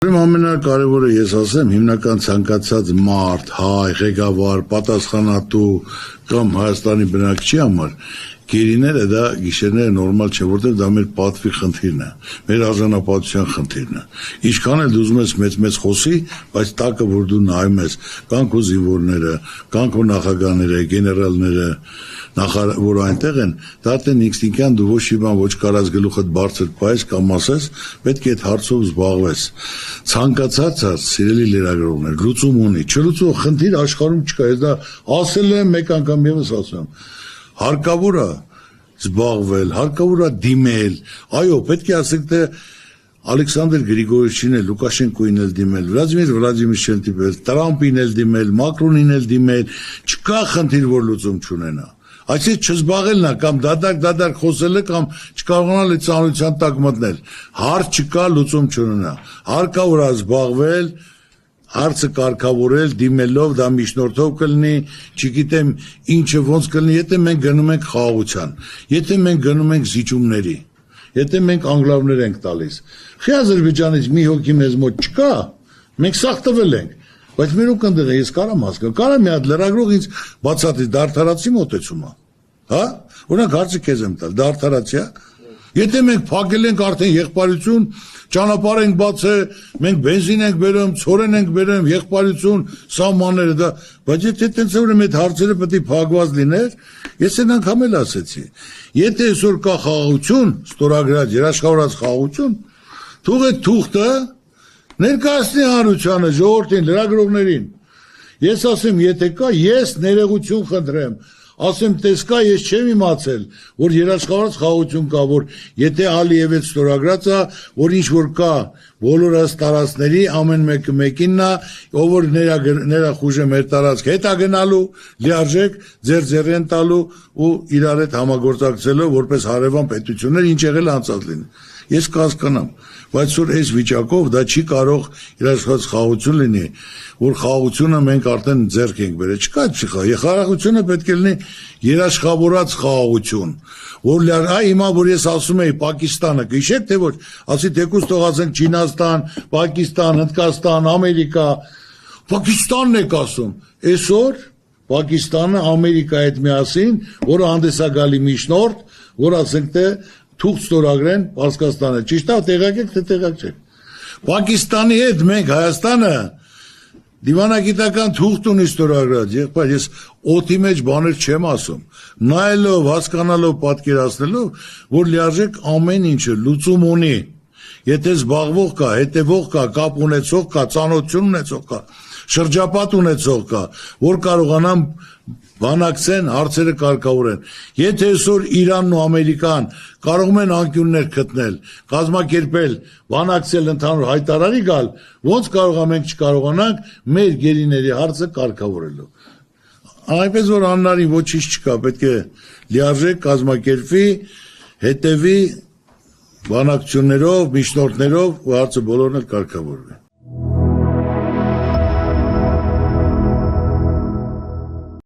Ամենակարևորը ես ասեմ, հիմնական ցանկացած մարդ, հայ, ղեկավար, պատասխանատու կամ Հայաստանի բնակչի համար գերիները դա գիշերները նորմալ չէ, որտեղ դա մեր պատվի խնդիրն է, մեր արժանապատվության խնդիրն է։ Ինչքան էլ դու ուզում ես մեծ խոսի, բայց տակը որ դու նայում ես, կան քո զինվորները, կան քո նախագահները, գեներալները, որ այնտեղ են, դա տեն ինստինկտյան դու ոչ մի բան ոչ կարած գլուխդ բարձր պայես կամ ասես, պետք է այդ հարցով զբաղվես։ Ցանկացած սիրելի լրագրողներ, լուծում ունի, չլուծող խնդիր աշխարհում չկա, ես դա ասել եմ մեկ անգամ եւս ասում։ Հարկավոր է զբաղվել, հարկավոր է դիմել, այո, պետք է ասենք թե Ալեքսանդր Գրիգորիչին էլ, Լուկաշենկոին էլ դիմել, Վլադիմիր Վլադիմիրչին էլ դիմել, Տրամպին էլ դիմել, Մակրոնին էլ դիմել, չկա խնդիր, որ լուծում չունենա։ Այսինքն չզբաղելն է կամ դադար խոսելը կամ չկարողանալ այդ ծանրության տակ մտնել։ Հարց չկա, լուծում չունենա։ Հարկավոր է զբաղվել, հարցը կարգավորել, դիմելով, դա միջնորդով կլինի, չգիտեմ ինչը ոնց կլինի, եթե մենք գնում ենք խաղաղության, եթե մենք գնում ենք զիջումների, եթե մենք անգլավներ ենք տալիս։ Խի Ադրբեջանից մի հոգի մեզ մոտ չկա, մենք սաղ տվել ենք, բայց մեր ու կնդեղ ես կարամ հասկանալ, կարամ մի հատ լրագրող ինձ բացատրի, դա արդարացի մոտեցումը, հա, օրինակ հարցը քեզ եմ տալ, դա արդարացի է։ Եթե մենք փակել ենք արդեն եղբայրություն, ճանապարհ ենք բացել, մենք բենզին ենք բերում, ցորեն ենք բերում, եղբայրություն, սահմանները դա, բայց եթե տենց ուրեմն այդ հարցերը պետք է փակված լիներ, ես այն անգամ էլ ասեցի։ Եթե այսօր կա խաղաղություն, ստորագրած, երաշխավորած խաղաղություն, թող այդ թուղթը ներկայացնի հանրությանը, ժողովրդին, լրագրողներին։ Ես ասեմ, եթե կա, ես ներողություն խնդրեմ։ Ասեմ, տես կա, ես չեմ իմացել, որ երաշխավորած խաղաղություն կա, որ եթե Ալիևից ստորագրած է, որ ինչ որ կա, բոլորս տարածքների ամեն մեկը մեկինն է, ով որ նրա խուժը մեր տարածք հետ է գնալու, լիարժեք ձեր են տալու ու իրար հետ համագործակցելով որպես հարևան պետություններ, ինչ եղել անցած լինի։ Ես կհասկանամ, բայց որ այս վիճակով դա չի կարող երաշխավորած խաղաղություն լինի, որ խաղաղությունը մենք արդեն ձեռք ենք բերել, չկա խաղաղությունը պետք է լինի երաշխավորած խաղաղություն, որ հիմա որ ես ասում եի Պակիստանը, գիշեք թե ոչ, ասի թեկուզ թողածենք Չինաստան, Պակիստան, Հնդկաստան, Ամերիկա, Պակիստանն եք ասում, այսօր Պակիստանը Ամերիկայի հետ միասին, որը հանդեսագալի միջնորդ, որ ասենք թե թուղթ ստորագրեն Պարսկաստանը, ճիշտ է, տեղակ եք, թե տեղակ չեք։ Պակիստանի հետ մենք Հայաստանը դիվանագիտական թուղթ ունի ստորագրած, եղբայր, ես օդի մեջ բաներ չեմ ասում, նայելով, հասկանալով, պատկերացնելով, որ լիարժեք ամեն ինչը լուծում ունի, եթե զբաղվող կա, հետևող կա, կապ ունեցող կա, ծանոթություն ունեցող կա, շրջապատ ունեցող կա, որ կարողանան բանակցեն, հարցերը կարգավորեն։ Եթե այսօր Իրանն ու Ամերիկան կարող են անկյուններ գտնել, կազմակերպել, բանակցել, ընդհանուր հայտարարի գալ, ոնց կարող մենք չկարողանանք մեր գերիների հարցը կարգավորելու։ Այնպես որ աննարին ոչինչ չկա, պետք է լիարժեք կազմակերպվի, հետևի բանակցություններով, միջնորդներով ու հարցը բոլորն էլ կարգավորվի։